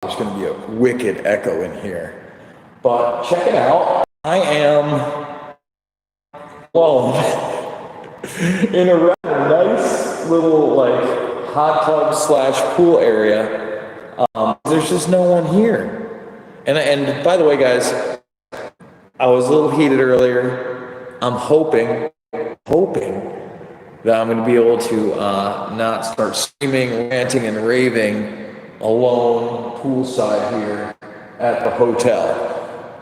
there's going to be a wicked echo in here. But check it out. I am alone in a rather nice little like hot tub / pool area. There's just no one here. And by the way, guys, I was a little heated earlier. I'm hoping that I'm going to be able to not start screaming, ranting, and raving alone poolside here at the hotel.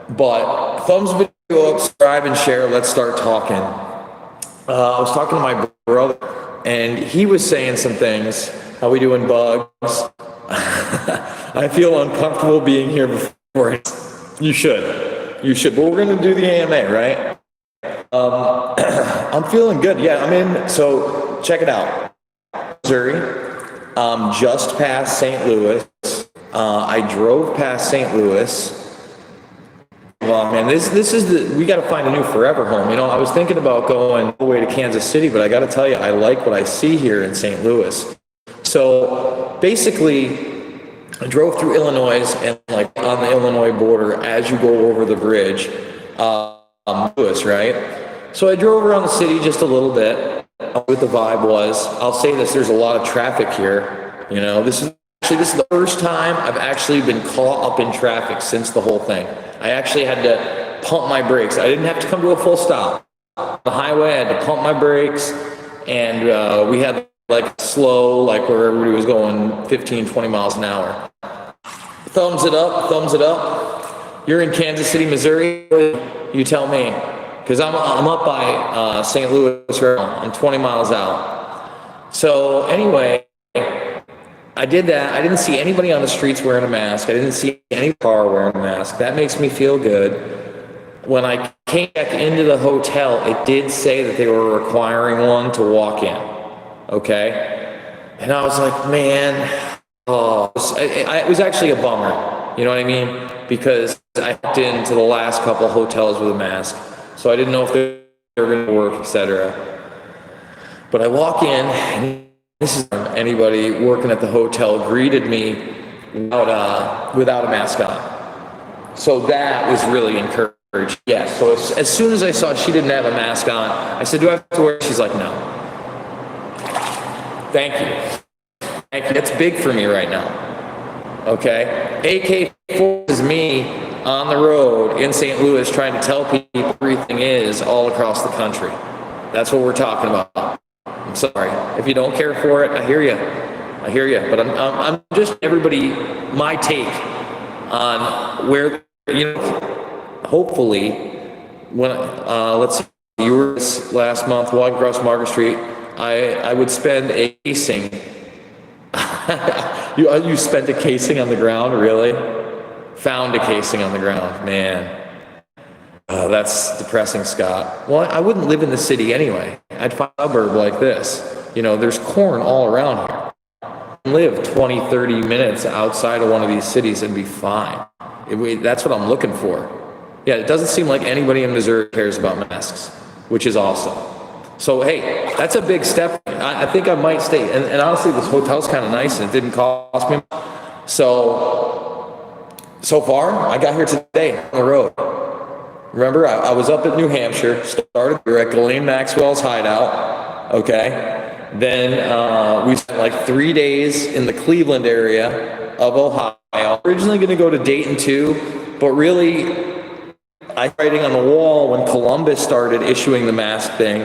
But thumbs video up, subscribe, and share. Let's start talking. I was talking to my brother, and he was saying some things. How we doing, Bugs? I feel uncomfortable being here before. You should. But we're going to do the AMA, right? I'm feeling good. Yeah, I'm in. So check it out. Missouri, just past St. Louis. I drove past St. Louis. Well, man, this is we got to find a new forever home. You know, I was thinking about going all the way to Kansas City, but I got to tell you, I like what I see here in St. Louis. So basically, I drove through Illinois and like on the Illinois border as you go over the bridge, Louis, right? So I drove around the city just a little bit. What the vibe was. I'll say this: there's a lot of traffic here. You know, this is the first time I've actually been caught up in traffic since the whole thing. I actually had to pump my brakes. I didn't have to come to a full stop. On the highway, I had to pump my brakes, and we had like slow, like where everybody was going 15, 20 miles an hour. Thumbs it up. You're in Kansas City, Missouri. You tell me, because I'm up by St. Louis right now. I'm 20 miles out. So anyway, I did that. I didn't see anybody on the streets wearing a mask. I didn't see any car wearing a mask. That makes me feel good. When I came back into the hotel, it did say that they were requiring one to walk in. Okay? And I was like, man, it was actually a bummer. You know what I mean? Because I walked into the last couple hotels with a mask. So I didn't know if they were going to work, etc. But I walk in, and this is anybody working at the hotel greeted me without a mask on. So that was really encouraging. Yeah, so as soon as I saw she didn't have a mask on, I said, do I have to wear it? She's like, no. Thank you. That's big for me right now. Okay? AK-4 is me on the road in St. Louis trying to tell people everything is all across the country. That's what we're talking about. I'm sorry. If you don't care for it, I hear you. But I'm just everybody, my take on where, you know, hopefully, when, let's see, you were this last month walking across Market Street, I would spend a casing. You spent a casing on the ground, really? Found a casing on the ground, man. That's depressing, Scott. Well, I wouldn't live in the city anyway. I'd find a suburb like this. You know, there's corn all around here. I can live 20, 30 minutes outside of one of these cities and be fine. That's what I'm looking for. Yeah, it doesn't seem like anybody in Missouri cares about masks, which is awesome. So, hey, that's a big step. I think I might stay. And honestly, this hotel's kind of nice and it didn't cost me. So far, I got here today on the road. Remember, I was up at New Hampshire, started here at Ghislaine Maxwell's hideout, okay? Then we spent like 3 days in the Cleveland area of Ohio. Originally going to go to Dayton too, but really, I was writing on the wall when Columbus started issuing the mask thing,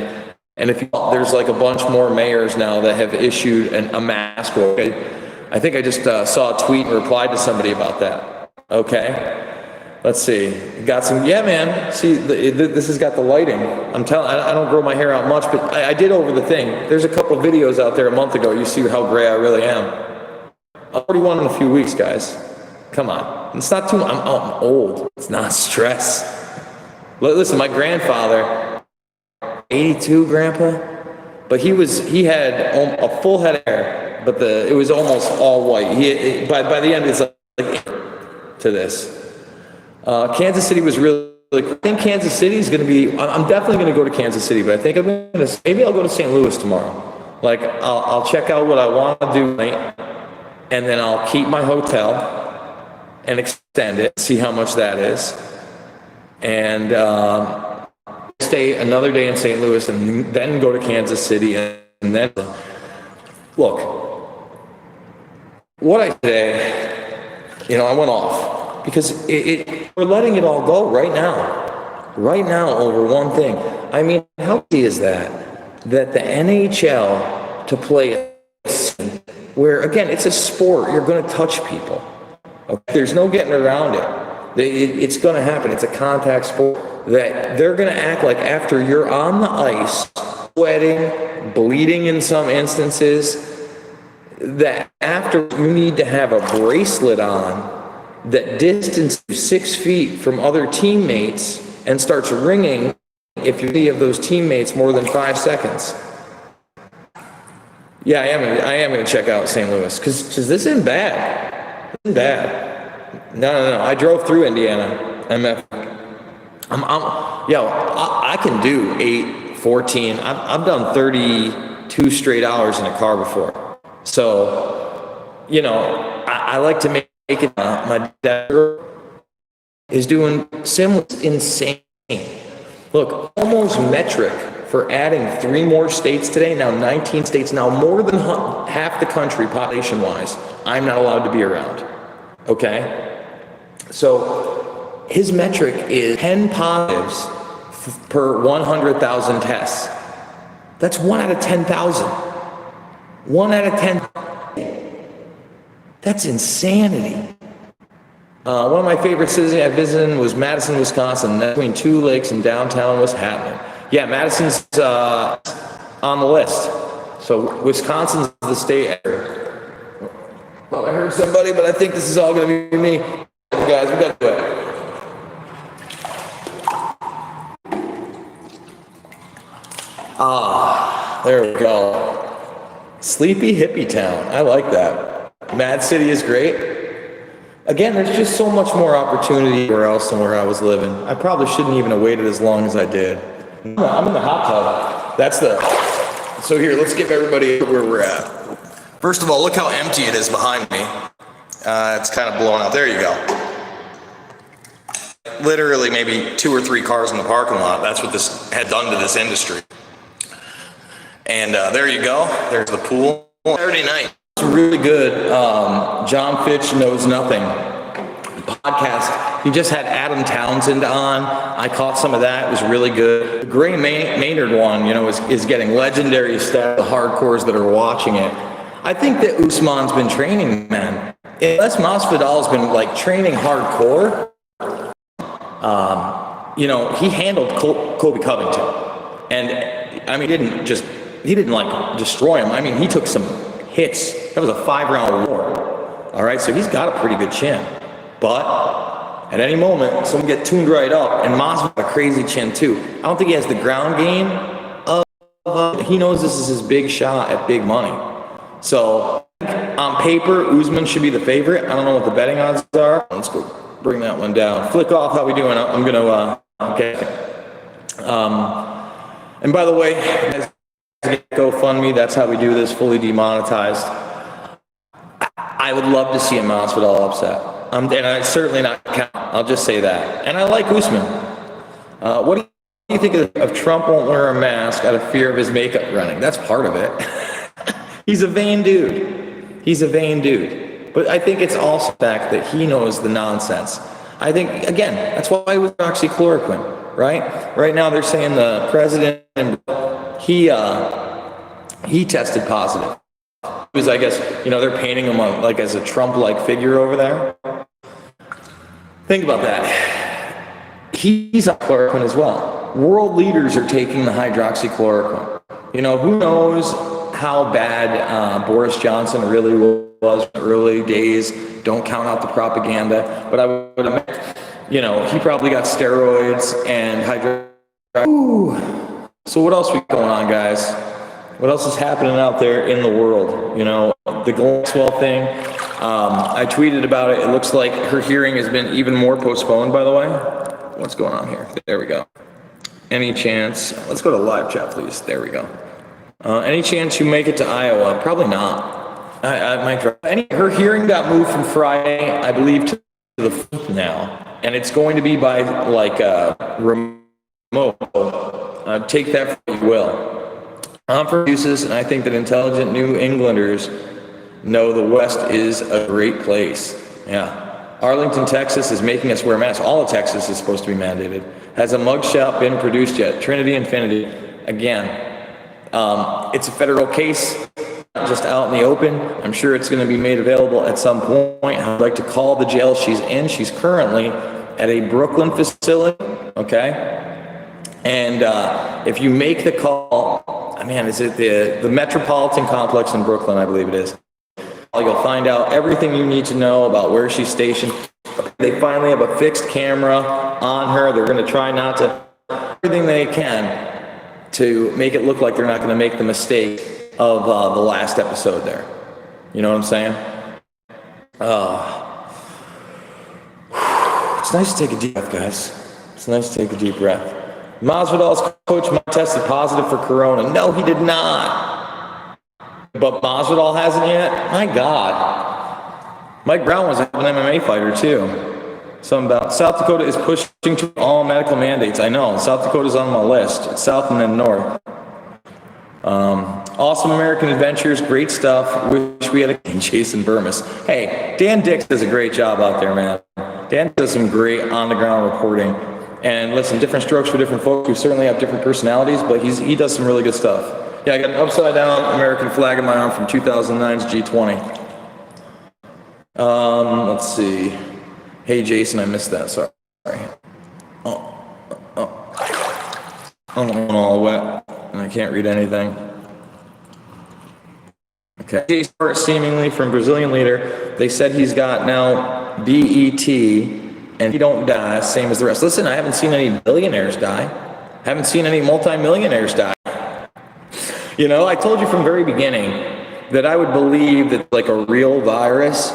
and there's like a bunch more mayors now that have issued a mask order. I think I just saw a tweet and replied to somebody about that, okay? Let's see. Got some, yeah, man. See, this has got the lighting. I'm telling, I don't grow my hair out much, but I did over the thing. There's a couple of videos out there a month ago. You see how gray I really am. I'm 41 in a few weeks, guys. Come on. It's not too, I'm old. It's not stress. Listen, my grandfather, 82, Grandpa, but he had a full head of hair, but it was almost all white. By the end, it's like to this. Kansas City was really I think Kansas City is going to be, I'm definitely going to go to Kansas City, but I think maybe I'll go to St. Louis tomorrow. Like, I'll check out what I want to do tonight, and then I'll keep my hotel, and extend it, see how much that is, and stay another day in St. Louis, and then go to Kansas City, and then look. What I say, I went off because we're letting it all go right now over one thing. I mean, how easy is that the NHL to play where, again, it's a sport, you're going to touch people. Okay? There's no getting around it. It's going to happen. It's a contact sport that they're going to act like after you're on the ice, sweating, bleeding in some instances, that after you need to have a bracelet on that distances you 6 feet from other teammates and starts ringing if you have those teammates more than 5 seconds. Yeah, I am going to check out St. Louis because this isn't bad. This isn't bad. No. I drove through Indiana. I can do 8, 14. I've done 32 straight hours in a car before. So, I like to make it. My dad is doing similar, insane. Look, almost metric for adding 3 more states today. Now 19 states, now more than half the country population-wise. I'm not allowed to be around. Okay? So his metric is 10 positives per 100,000 tests. That's 1 out of 10,000. 1 out of 10. That's insanity. One of my favorite cities I visited was Madison, Wisconsin. That's between 2 lakes and downtown was happening. Yeah, Madison's on the list. So Wisconsin's the state. Well, I heard somebody, but I think this is all going to be me. Guys, we got to do it. There we go. Sleepy hippie town. I like that. Mad City is great. Again, there's just so much more opportunity where else than where I was living. I probably shouldn't even have waited as long as I did. I'm in the hot tub. So here, let's give everybody where we're at. First of all, look how empty it is behind me. It's kind of blown out. There you go. Literally maybe 2 or 3 cars in the parking lot. That's what this had done to this industry. And there you go. There's the pool. Saturday night. It's really good. John Fitch Knows Nothing podcast. He just had Adam Townsend on. I caught some of that. It was really good. The Gray Maynard one, is getting legendary status. The hardcores that are watching it. I think that Usman's been training, man. Unless Masvidal's been training hardcore, he handled Colby Covington, and I mean, he didn't destroy him. I mean, he took some hits. That was a 5-round war. All right, so he's got a pretty good chin, but at any moment, someone get tuned right up, and Masvidal got a crazy chin too. I don't think he has the ground game. He knows this is his big shot at big money. So on paper, Usman should be the favorite. I don't know what the betting odds are. Let's go bring that one down. Flick off. How we doing? I'm gonna. Okay. And by the way, GoFundMe. That's how we do this. Fully demonetized. I would love to see a Masvidal upset. And I certainly not count. I'll just say that. And I like Usman. What do you think of Trump won't wear a mask out of fear of his makeup running? That's part of it. He's a vain dude. But I think it's also the fact that he knows the nonsense. I think, again, that's why he was hydroxychloroquine, right? Right now they're saying the president, he tested positive. Because I guess, they're painting him as a Trump-like figure over there. Think about that. He's on chloroquine as well. World leaders are taking the hydroxychloroquine. Who knows how bad Boris Johnson really was in the early days. Don't count out the propaganda. But I would imagine, he probably got steroids and hydroxychloroquine. So what else we going on, guys? What else is happening out there in the world? The Maxwell thing. I tweeted about it. It looks like her hearing has been even more postponed, by the way. What's going on here? There we go. Any chance? Let's go to live chat, please. There we go. Any chance you make it to Iowa? Probably not. I might try. Her hearing got moved from Friday, I believe, to the fourth now, and it's going to be by like remote. Take that for what you will. I'm for uses, and I think that intelligent New Englanders know the West is a great place. Yeah. Arlington, Texas is making us wear masks. All of Texas is supposed to be mandated. Has a mugshot been produced yet? Trinity Infinity. Again, it's a federal case, not just out in the open. I'm sure it's going to be made available at some point. I'd like to call the jail she's in. She's currently at a Brooklyn facility, okay? And if you make the call, man, is it the Metropolitan Complex in Brooklyn, I believe it is. You'll find out everything you need to know about where she's stationed. They finally have a fixed camera on her. They're going to try not to, everything they can to make it look like they're not going to make the mistake of the last episode there. You know what I'm saying? It's nice to take a deep breath, guys. It's nice to take a deep breath. Masvidal's coach tested positive for corona. No, he did not. But Masvidal hasn't yet? My God. Mike Brown was an MMA fighter too. Something about South Dakota is pushing to all medical mandates. I know. South Dakota's on my list. It's south and then north. Awesome American Adventures. Great stuff. Wish we had a Jason Burmis. Hey, Dan Dix does a great job out there, man. Dan does some great on-the-ground reporting. And listen, different strokes for different folks who certainly have different personalities, but he does some really good stuff. Yeah, I got an upside-down American flag in my arm from 2009's G20. Let's see. Hey, Jason, I missed that. Sorry. I'm all wet, and I can't read anything. Okay. Jason, seemingly from Brazilian leader, they said he's got now BET, and he don't die, same as the rest. Listen, I haven't seen any billionaires die. Haven't seen any multimillionaires die. You know, I told you from the very beginning that I would believe that like a real virus,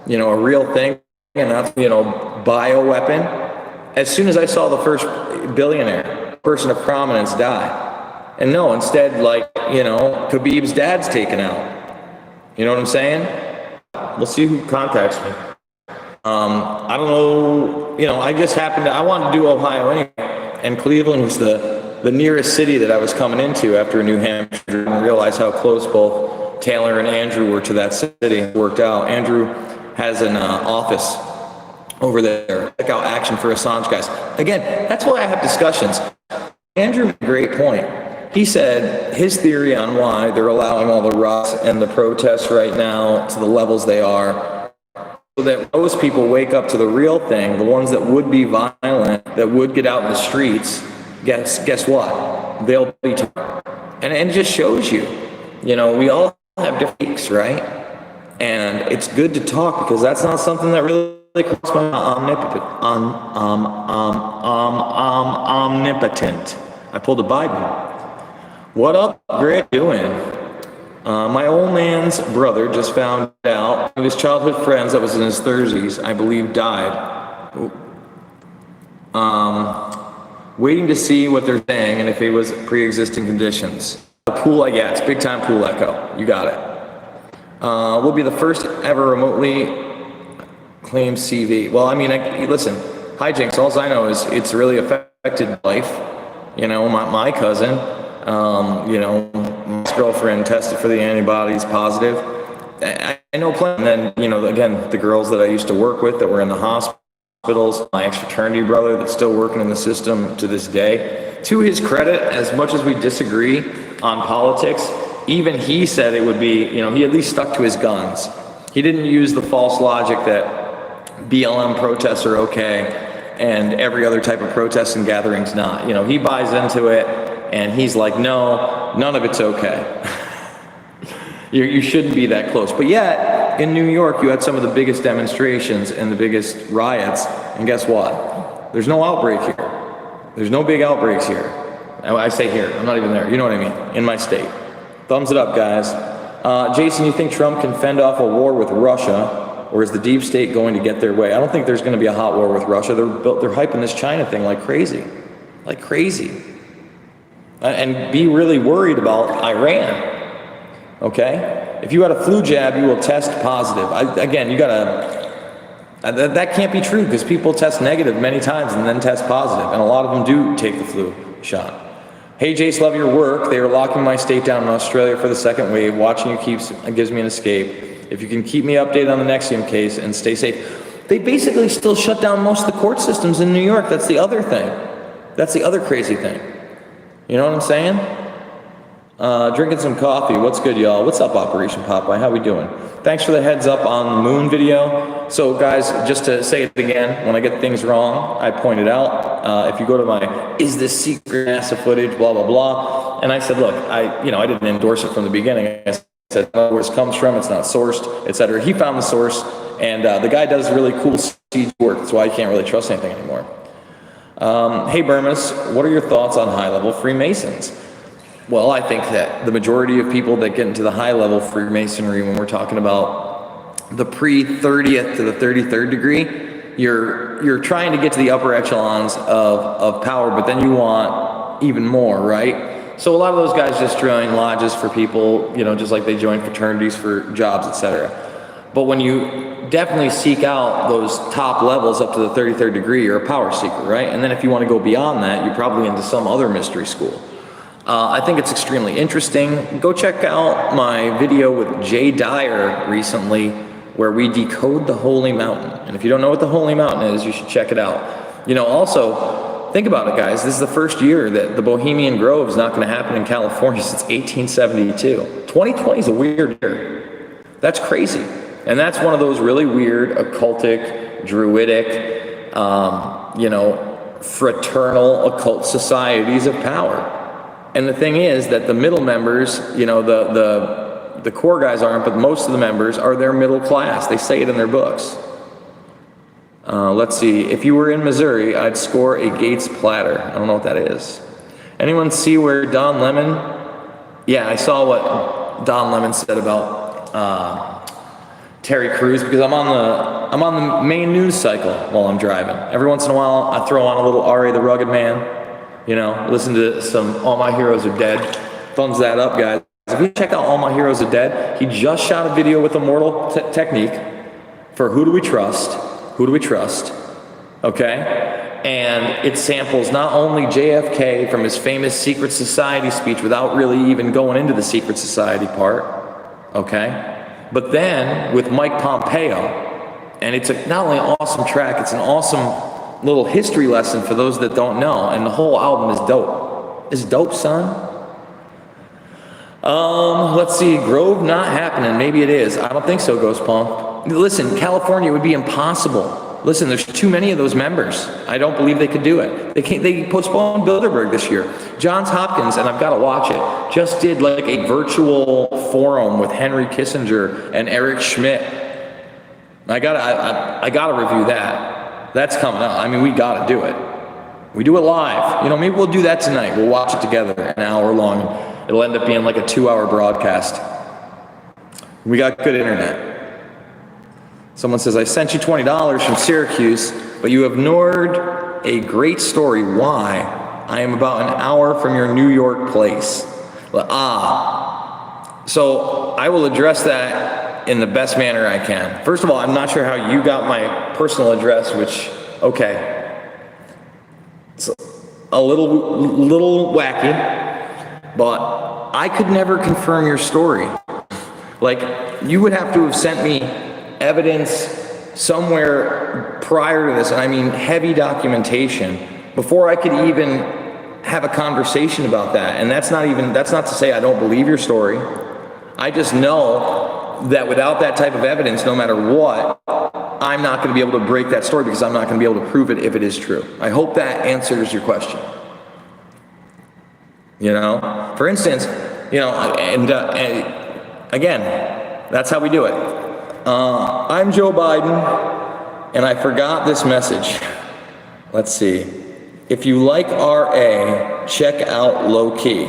you know, a real thing, and not, you know, bioweapon, as soon as I saw the first billionaire, person of prominence die. And no, instead, like, you know, Khabib's dad's taken out. You know what I'm saying? We'll see who contacts me. I don't know, you know, I just happened to, I wanted to do Ohio anyway, and Cleveland was the nearest city that I was coming into after New Hampshire, and realized how close both Taylor and Andrew were to that city. It worked out. Andrew has an office over there. Check out Action for Assange, guys. Again, that's why I have discussions. Andrew made a great point. He said his theory on why they're allowing all the riots and the protests right now to the levels they are, so that those people wake up to the real thing, the ones that would be violent, that would get out in the streets. Guess what? They'll be and it just shows you, you know, we all have different weeks, right? And it's good to talk because that's not something that really crosses my omnipotent. I pulled a Biden. What up, Greg? Doing? My old man's brother just found out one of his childhood friends that was in his 30s, I believe, died. Waiting to see what they're saying and if it was pre-existing conditions. The pool, yeah, it's big time pool echo. You got it. We'll be the first ever remotely claimed CV. Well, I mean, listen, hijinks, all I know is it's really affected life. You know, my cousin, you know, my girlfriend tested for the antibodies positive. I know plenty. And then, you know, again, the girls that I used to work with that were in the hospitals, my ex-fraternity brother that's still working in the system to this day. To his credit, as much as we disagree on politics, even he said it would be, you know, he at least stuck to his guns. He didn't use the false logic that BLM protests are okay and every other type of protest and gathering's not. You know, he buys into it and he's like, no, none of it's okay. You shouldn't be that close. But yet, in New York, you had some of the biggest demonstrations and the biggest riots. And guess what? There's no outbreak here. There's no big outbreaks here. I say here. I'm not even there. You know what I mean? In my state. Thumbs it up, guys. Jason, you think Trump can fend off a war with Russia, or is the deep state going to get their way? I don't think there's going to be a hot war with Russia. They're hyping this China thing like crazy. Like crazy. And be really worried about Iran. Okay? If you had a flu jab, you will test positive. Again, you gotta That can't be true because people test negative many times and then test positive, and a lot of them do take the flu shot. Hey Jace, love your work. They are locking my state down in Australia for the second wave. Watching you gives me an escape. If you can keep me updated on the Nexium case and stay safe. They basically still shut down most of the court systems in New York. That's the other thing. That's the other crazy thing. You know what I'm saying? Drinking some coffee. What's good, y'all? What's up, Operation Popeye? How we doing? Thanks for the heads up on the moon video. So guys, just to say it again, when I get things wrong, I point it out. If you go to my, is this secret NASA footage, blah, blah, blah. And I said, look, I didn't endorse it from the beginning. I said, where it comes from, it's not sourced, etc. He found the source, and the guy does really cool siege work. That's why I can't really trust anything anymore. Hey Burmis, what are your thoughts on high-level Freemasons? Well, I think that the majority of people that get into the high-level Freemasonry, when we're talking about the pre-30th to the 33rd degree, you're trying to get to the upper echelons of power, but then you want even more, right? So a lot of those guys just join lodges for people, just like they join fraternities for jobs, etc. But when you definitely seek out those top levels up to the 33rd degree, you're a power seeker, right? And then if you want to go beyond that, you're probably into some other mystery school. I think it's extremely interesting. Go check out my video with Jay Dyer recently where we decode the Holy Mountain. And if you don't know what the Holy Mountain is, you should check it out. Also, think about it, guys. This is the first year that the Bohemian Grove is not going to happen in California since 1872. 2020 is a weird year. That's crazy. And that's one of those really weird, occultic, druidic, fraternal occult societies of power. And the thing is that the middle members, the core guys aren't, but most of the members are their middle class. They say it in their books. Let's see. If you were in Missouri, I'd score a Gates platter. I don't know what that is. Anyone see where Don Lemon? Yeah, I saw what Don Lemon said about Terry Crews, because I'm on the main news cycle while I'm driving. Every once in a while, I throw on a little R.A. the Rugged Man. Listen to some All My Heroes Are Dead. Thumbs that up, guys. If you check out All My Heroes Are Dead, he just shot a video with Immortal Technique for Who Do We Trust? Who Do We Trust? Okay? And it samples not only JFK from his famous Secret Society speech without really even going into the Secret Society part, okay? But then with Mike Pompeo, and it's not only an awesome track, it's an awesome little history lesson for those that don't know, and the whole album is dope. It's dope, son. Let's see, Grove not happening. Maybe it is. I don't think so, Ghost Punk. Listen, California would be impossible. Listen, there's too many of those members. I don't believe they could do it. They postponed Bilderberg this year. Johns Hopkins, and I've got to watch it, just did like a virtual forum with Henry Kissinger and Eric Schmidt. I gotta review that. That's coming up. I mean, we gotta do it. We do it live. Maybe we'll do that tonight. We'll watch it together an hour long. It'll end up being like a 2-hour broadcast. We got good internet. Someone says, I sent you $20 from Syracuse, but you ignored a great story. Why? I am about an hour from your New York place. So I will address that in the best manner I can. First of all, I'm not sure how you got my personal address, which, okay, it's a little wacky, but I could never confirm your story. Like, you would have to have sent me evidence somewhere prior to this, and I mean heavy documentation, before I could even have a conversation about that. And that's not to say I don't believe your story. I just know that without that type of evidence, no matter what, I'm not going to be able to break that story because I'm not going to be able to prove it if it is true. I hope that answers your question. For instance, and again, that's how we do it. I'm Joe Biden, and I forgot this message. Let's see. If you like RA, check out Low Key.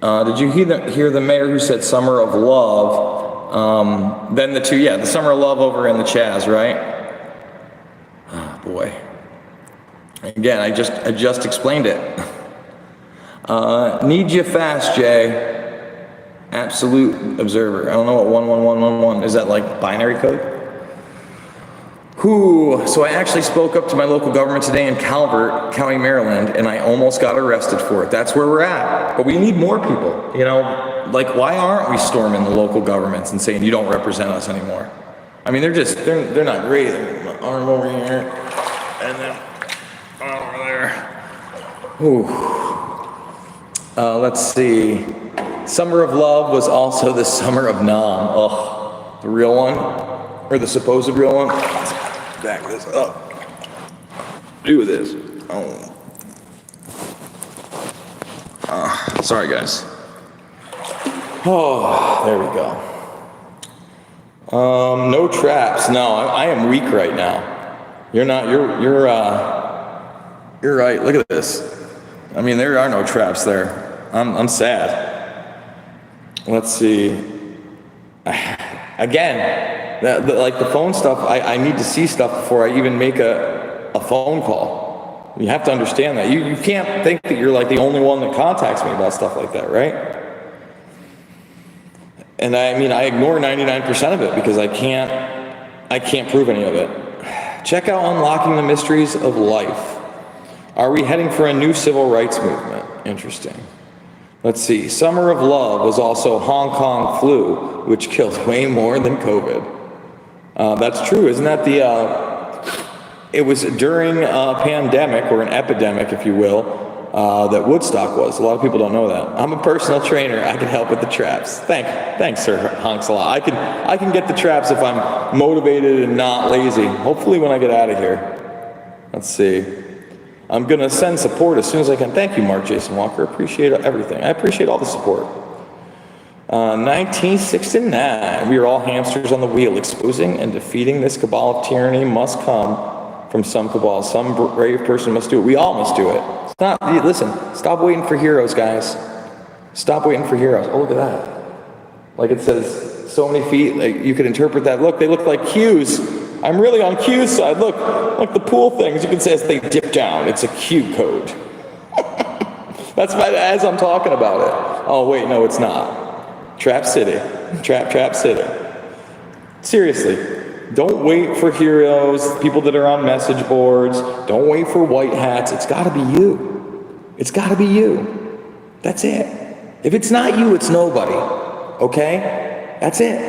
Did you hear the mayor who said Summer of Love? Then the Summer of Love over in the Chaz, right? Oh boy. Again, I just explained it. Need you fast, Jay. Absolute observer. I don't know what 11111 is. That like binary code? So I actually spoke up to my local government today in Calvert County, Maryland, and I almost got arrested for it. That's where we're at. But we need more people, you know? Like, why aren't we storming the local governments and saying, you don't represent us anymore? I mean, they're not great. Arm over here, and then over there. Ooh. Let's see. Summer of Love was also the Summer of Nam. Ugh. The real one? Or the supposed real one? Let's back this up. Do this. Oh. Sorry, guys. Oh, there we go. No traps. No, I am weak right now. You're not, you're right. Look at this. I mean, there are no traps there. I'm sad. Let's see. Again, like the phone stuff, I need to see stuff before I even make a phone call. You have to understand that. You can't think that you're like the only one that contacts me about stuff like that, right? And I mean, I ignore 99% of it because I can't prove any of it. Check out Unlocking the Mysteries of Life. Are we heading for a new civil rights movement? Interesting. Let's see. Summer of Love was also Hong Kong flu, which killed way more than COVID. That's true. Isn't that it was during a pandemic, or an epidemic, if you will, that Woodstock was. A lot of people don't know that. I'm a personal trainer. I can help with the traps. Thanks, sir. Honks a lot. I can get the traps if I'm motivated and not lazy. Hopefully when I get out of here. Let's see. I'm going to send support as soon as I can. Thank you, Mark Jason Walker. Appreciate everything. I appreciate all the support. 1969. We are all hamsters on the wheel. Exposing and defeating this cabal of tyranny must come from some cabal. Some brave person must do it. We all must do it. Listen, stop waiting for heroes, guys. Stop waiting for heroes. Oh, look at that. Like it says, so many feet. Like you could interpret that. Look, they look like Q's. I'm really on Q's side. Look, like the pool things. You can say as they dip down. It's a Q code. That's as I'm talking about it. Oh, wait, no, it's not. Trap City. Trap City. Seriously. Don't wait for heroes, people that are on message boards. Don't wait for white hats. It's got to be you. It's got to be you. That's it. If it's not you, it's nobody. Okay? That's it.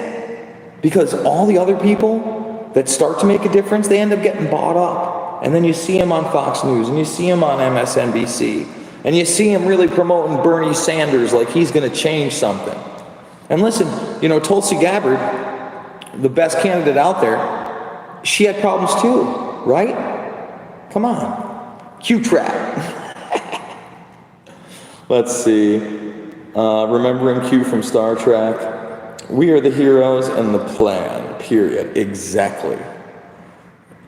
Because all the other people that start to make a difference, they end up getting bought up. And then you see them on Fox News, and you see them on MSNBC, and you see them really promoting Bernie Sanders like he's going to change something. And listen, you know, Tulsi Gabbard, the best candidate out there, she had problems too, right? Come on. Q-Trap. Let's see. Remembering Q from Star Trek. We are the heroes and the plan, period. Exactly.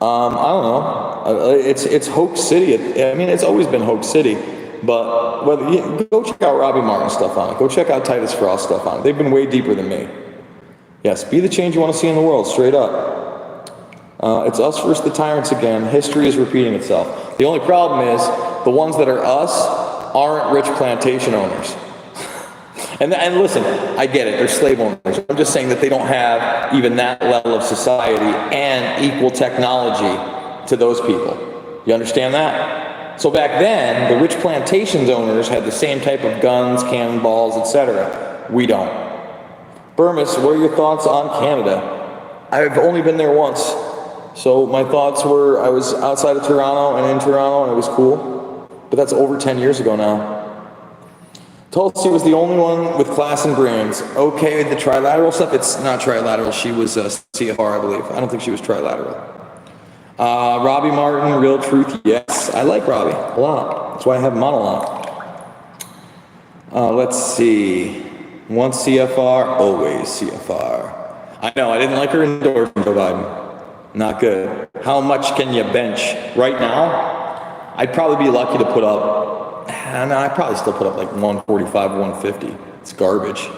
I don't know. It's Hoax City. I mean, it's always been Hoax City. But go check out Robbie Martin stuff on it. Go check out Titus Frost stuff on it. They've been way deeper than me. Yes, be the change you want to see in the world, straight up. It's us versus the tyrants again. History is repeating itself. The only problem is the ones that are us aren't rich plantation owners. and listen, I get it, they're slave owners. I'm just saying that they don't have even that level of society and equal technology to those people. You understand that? So back then, the rich plantations owners had the same type of guns, cannonballs, etc. We don't. Burmis, what are your thoughts on Canada? I've only been there once. So my thoughts were, I was outside of Toronto and in Toronto, and it was cool. But that's over 10 years ago now. Tulsi was the only one with class and brains. Okay, the trilateral stuff, it's not trilateral. She was a CFR, I believe. I don't think she was trilateral. Robbie Martin, Real Truth, yes. I like Robbie a lot. That's why I have him on a lot. Let's see. Once CFR, always CFR. I know, I didn't like her endorsement, Joe Biden. Not good. How much can you bench? Right now, I'd probably be lucky to put up, no, I'd probably still put up like 145, 150. It's garbage.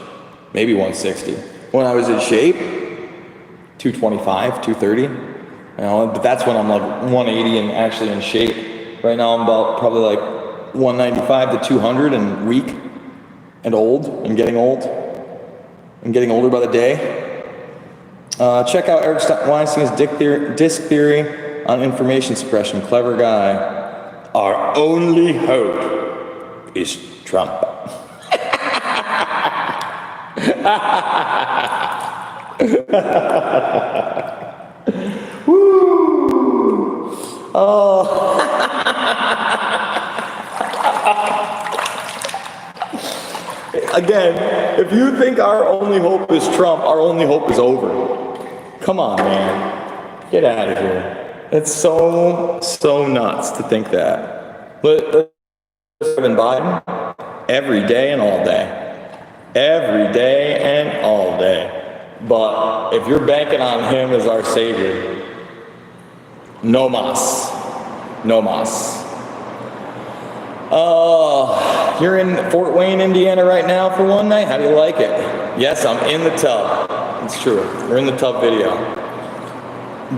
Maybe 160. When I was in shape, 225, 230. You know, but that's when I'm like 180 and actually in shape. Right now I'm about probably like 195 to 200 and weak. And old, and getting old, and getting older by the day. Check out Eric Weinstein's disc theory on information suppression. Clever guy. Our only hope is Trump. Woo! Oh. Again, if you think our only hope is Trump, our only hope is over. Come on, man. Get out of here. It's so nuts to think that. But President Biden, every day and all day. Every day and all day. But if you're banking on him as our savior, no mas. No mas. You're in Fort Wayne, Indiana right now for one night? How do you like it? Yes, I'm in the tub. It's true. We're in the tub video.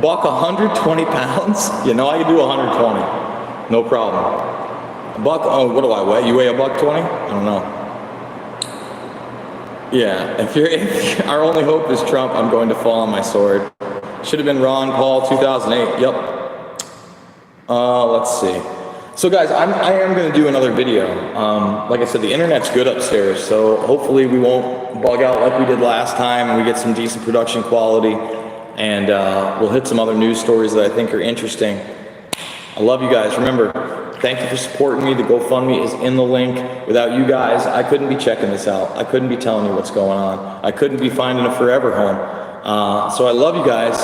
Buck 120 pounds? You know I can do 120. No problem. A buck, oh, what do I weigh? You weigh a buck 20? I don't know. Yeah, if our only hope is Trump, I'm going to fall on my sword. Should have been Ron Paul 2008. Yep. Let's see. So guys, I am going to do another video. Like I said, the internet's good upstairs, so hopefully we won't bug out like we did last time, and we get some decent production quality, and we'll hit some other news stories that I think are interesting. I love you guys. Remember, thank you for supporting me. The GoFundMe is in the link. Without you guys, I couldn't be checking this out. I couldn't be telling you what's going on. I couldn't be finding a forever home. So I love you guys.